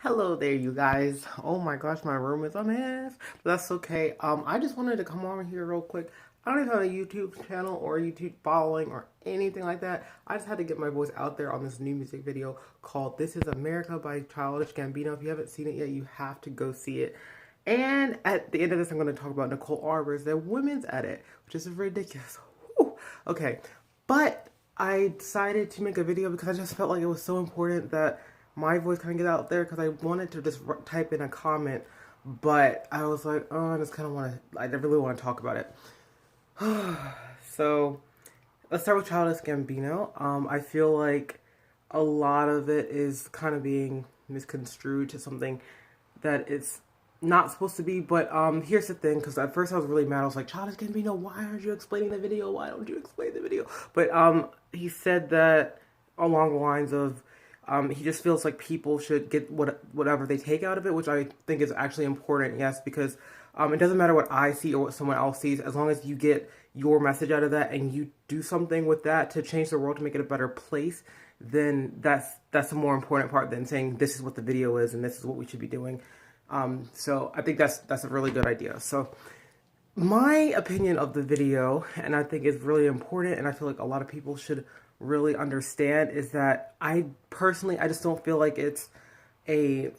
Hello there, you guys. Oh my gosh, my room is a mess, but that's okay. I just wanted to come on here real quick. I don't even have a YouTube channel or a YouTube following or anything like that. I just had to get my voice out there on this new music video called "This Is America" by Childish Gambino. If you haven't seen it yet, you have to go see it. And at the end of this, I'm going to talk about Nicole Arbour's their women's edit, which is ridiculous. Whew. Okay, but I decided to make a video because I just felt like it was so important that my voice kind of get out there because I wanted to just type in a comment, but I was like, oh, I just kind of want to, I really want to talk about it. So let's start with Childish Gambino. I feel like a lot of it is kind of being misconstrued to something that it's not supposed to be. But here's the thing, because at first I was really mad. I was like, Childish Gambino, why aren't you explaining the video? Why don't you explain the video? But he said that along the lines of he just feels like people should get whatever they take out of it, which I think is actually important, yes, because it doesn't matter what I see or what someone else sees, as long as you get your message out of that and you do something with that to change the world, to make it a better place, then that's the more important part than saying this is what the video is and this is what we should be doing. So I think that's a really good idea. So my opinion of the video, and I think it's really important, and I feel like a lot of people should really understand, is that I personally, I just don't feel like it's a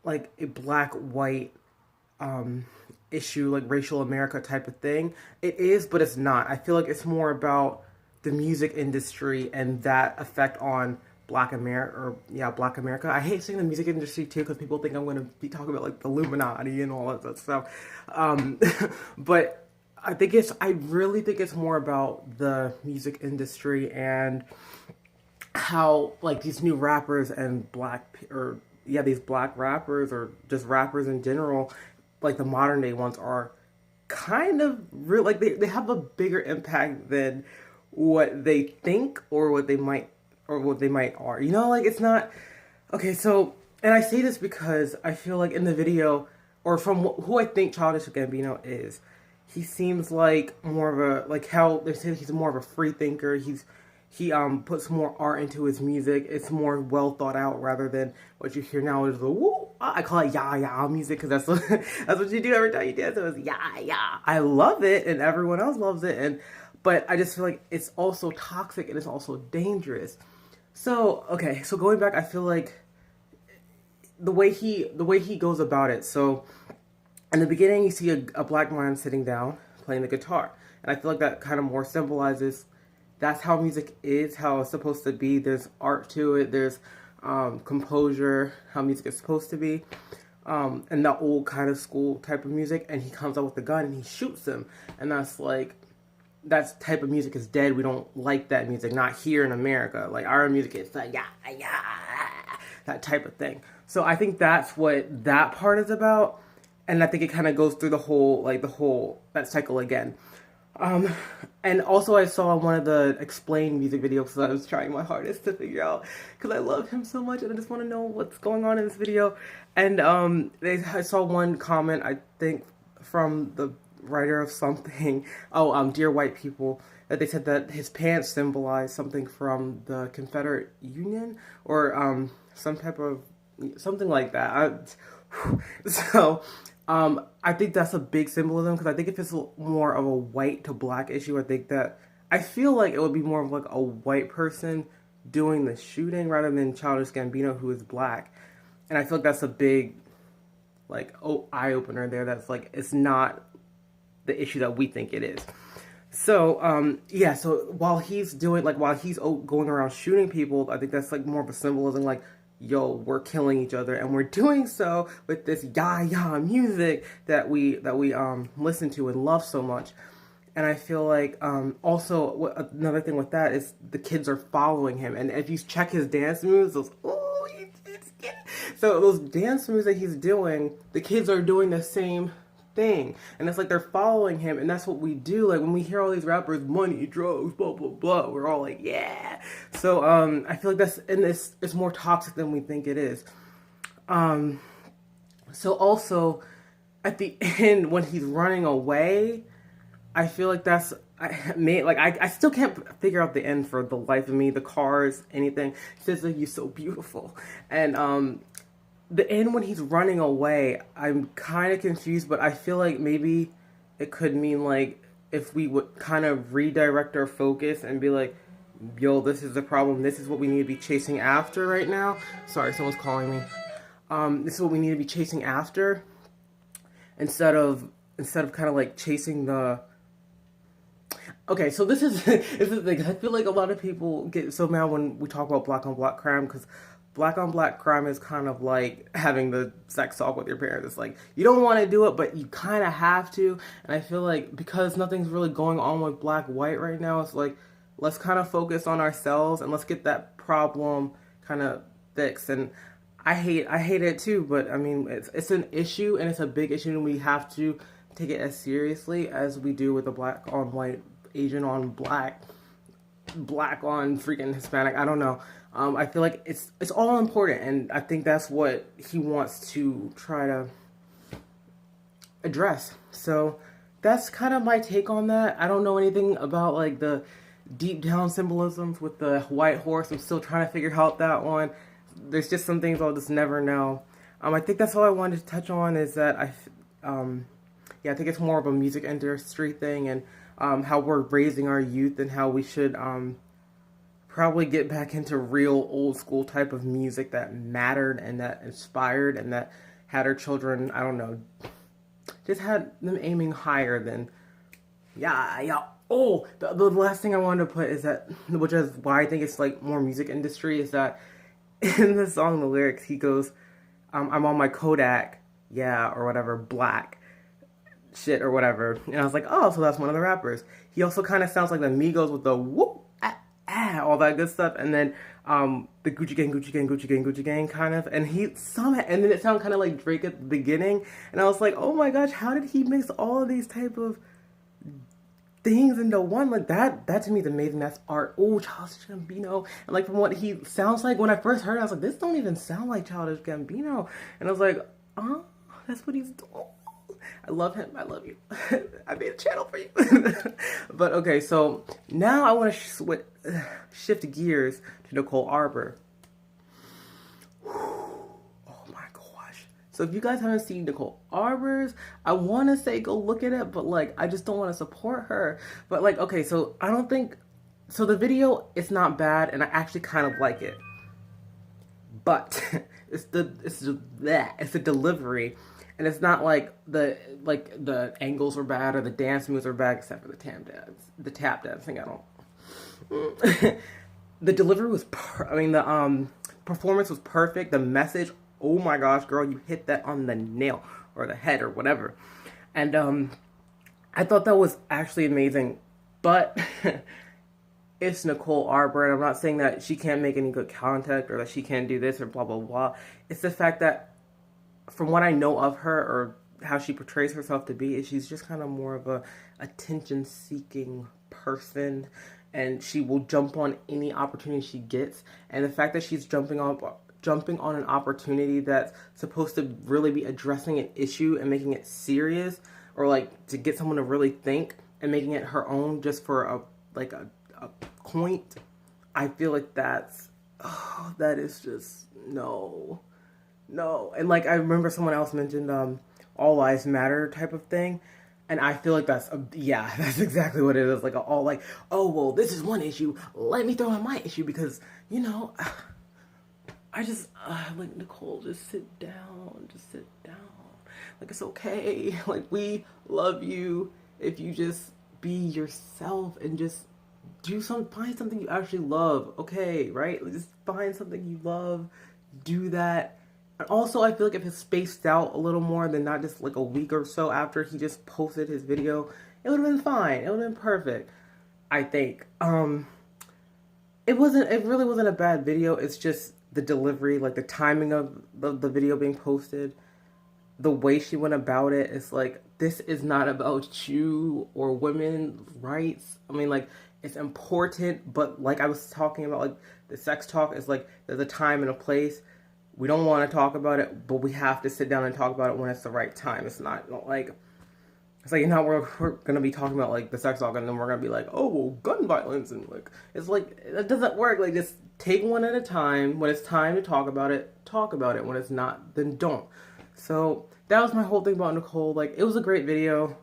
black white issue, like racial America type of thing. It is, but it's not. I feel like it's more about the music industry and that effect on Black America, or yeah, Black America. I hate saying the music industry too because people think I'm going to be talking about like the Illuminati and all that stuff. But I really think it's more about the music industry and how like these new rappers and these black rappers or just rappers in general, like the modern day ones, are kind of real, like they have a bigger impact than what they think or what they might are. You know, like it's not okay. So, and I say this because I feel like in the video, or from who I think Childish Gambino is, he seems like more of a, like how they say he's more of a free thinker. He puts more art into his music. It's more well thought out rather than what you hear now is the woo. I call it yah music because that's that's what you do every time you dance. So it's yah. I love it and everyone else loves it, but I just feel like it's also toxic and it's also dangerous. So okay, so going back, I feel like the way he goes about it. So in the beginning, you see a black man sitting down playing the guitar, and I feel like that kind of more symbolizes that's how music is, how it's supposed to be. There's art to it. There's composure, how music is supposed to be, and the old kind of school type of music. And he comes out with a gun and he shoots him, and that's like, that type of music is dead. We don't like that music, not here in America. Like our music is like that type of thing. So I think that's what that part is about, and I think it kind of goes through the whole that cycle again. And also I saw one of the explained music videos because I was trying my hardest to figure out, because I love him so much and I just want to know what's going on in this video. And I saw one comment, I think from the writer of something, Dear White People, that they said that his pants symbolize something from the Confederate Union, or some type of something like that. I think that's a big symbolism, because I think if it's more of a white to black issue, I feel like it would be more of like a white person doing the shooting rather than Childish Gambino, who is black. And I feel like that's a big eye opener there. That's like, it's not the issue that we think it is. So yeah, so while he's going around shooting people, I think that's like more of a symbolism, like, yo, we're killing each other, and we're doing so with this yah music that we listen to and love so much. And I feel like also another thing with that is the kids are following him, and if you check his dance moves, so those dance moves that he's doing, the kids are doing the same thing, and it's like they're following him, and that's what we do. Like when we hear all these rappers, money, drugs, blah blah blah, we're all like, yeah. So I feel like it's more toxic than we think it is. So also at the end when he's running away, I feel like I still can't figure out the end for the life of me. The cars, anything. It says like, you're so beautiful, and the end when he's running away, I'm kind of confused, but I feel like maybe it could mean like if we would kind of redirect our focus and be like, yo, this is the problem. This is what we need to be chasing after right now. Sorry, someone's calling me. This is what we need to be chasing after instead of kind of like chasing the. Okay, so this is this is the thing. I feel like a lot of people get so mad when we talk about black on black crime because black on black crime is kind of like having the sex talk with your parents. It's like you don't want to do it, but you kind of have to. And I feel like because nothing's really going on with black white right now, it's like let's kind of focus on ourselves and let's get that problem kind of fixed. And I hate it too, but I mean it's an issue and it's a big issue and we have to take it as seriously as we do with the black on white, Asian on black, black on freaking Hispanic. I don't know. I feel like it's all important, and I think that's what he wants to try to address. So that's kind of my take on that. I don't know anything about like the deep down symbolisms with the white horse. I'm still trying to figure out that one. There's just some things I'll just never know. I think that's all I wanted to touch on is that I think it's more of a music industry thing and how we're raising our youth and how we should probably get back into real old school type of music that mattered and that inspired and that had our children, I don't know, just had them aiming higher than, yeah. Oh, the last thing I wanted to put is that, which is why I think it's like more music industry, is that in the song, the lyrics, he goes, I'm on my Kodak, yeah, or whatever, black shit or whatever. And I was like, oh, so that's one of the rappers. He also kind of sounds like the Migos with the whoop, all that good stuff. And then the Gucci Gang, Gucci Gang, Gucci Gang, Gucci Gang kind of. And and then it sounded kind of like Drake at the beginning. And I was like, oh my gosh, how did he mix all of these type of things into one? Like that to me is amazing. That's art. Oh, Childish Gambino. And like from what he sounds like, when I first heard it, I was like, this don't even sound like Childish Gambino. And I was like, oh, that's what he's doing. I love him. I love you. I made a channel for you. But okay, so now I want to shift gears to Nicole Arbour. Oh my gosh. So if you guys haven't seen Nicole Arbour's, I want to say go look at it, but like I just don't want to support her. But like, okay, so I don't think so. The video is not bad, and I actually kind of like it. But it's the delivery. And it's not like the angles are bad or the dance moves are bad, except for the tap dancing. I don't. The delivery was, the performance was perfect. The message, oh my gosh, girl, you hit that on the nail or the head or whatever. And I thought that was actually amazing. But it's Nicole Arbour, and I'm not saying that she can't make any good content or that she can't do this or blah blah blah. It's the fact that, from what I know of her or how she portrays herself to be, is she's just kind of more of a attention-seeking person, and she will jump on any opportunity she gets. And the fact that she's jumping on an opportunity that's supposed to really be addressing an issue and making it serious, or like to get someone to really think and making it her own just for a point, I feel like that is just no. And like I remember someone else mentioned all lives matter type of thing, and I feel like that's exactly what it is. Like all like, oh well, this is one issue, let me throw in my issue because I just like, Nicole, just sit down, like it's okay, like we love you if you just be yourself and just find something you actually love, okay, right? Just find something you love, do that. And also, I feel like if it's spaced out a little more than not just like a week or so after he just posted his video, it would have been fine. It would have been perfect, I think. It really wasn't a bad video. It's just the delivery, like the timing of the video being posted, the way she went about it. It's like, this is not about you or women's rights. I mean, like, it's important, but like I was talking about, like the sex talk is like, there's a time and a place. We don't want to talk about it, but we have to sit down and talk about it when it's the right time. It's not like, we're going to be talking about like the sex talk and then we're going to be like, oh, well, gun violence. And like, it's like, it doesn't work. Like, just take one at a time. When it's time to talk about it, talk about it. When it's not, then don't. So that was my whole thing about Nicole. Like, it was a great video.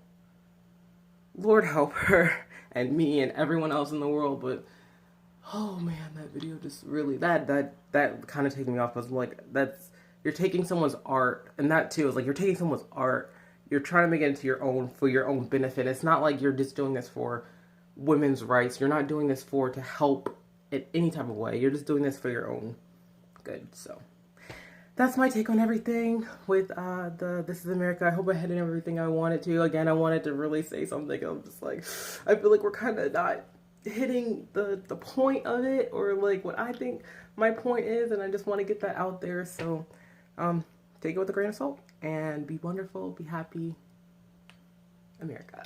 Lord help her and me and everyone else in the world, but oh man, that video just really, that kind of takes me off, because like, you're taking someone's art, and that too is like, you're taking someone's art, you're trying to make it into your own, for your own benefit. It's not like you're just doing this for women's rights. You're not doing this to help in any type of way. You're just doing this for your own good. So that's my take on everything with This Is America. I hope I hit in everything I wanted to. Again, I wanted to really say something. I'm just like, I feel like we're kind of not hitting the point of it, or like what I think my point is, and I just want to get that out there. So take it with a grain of salt and be wonderful, be happy, America.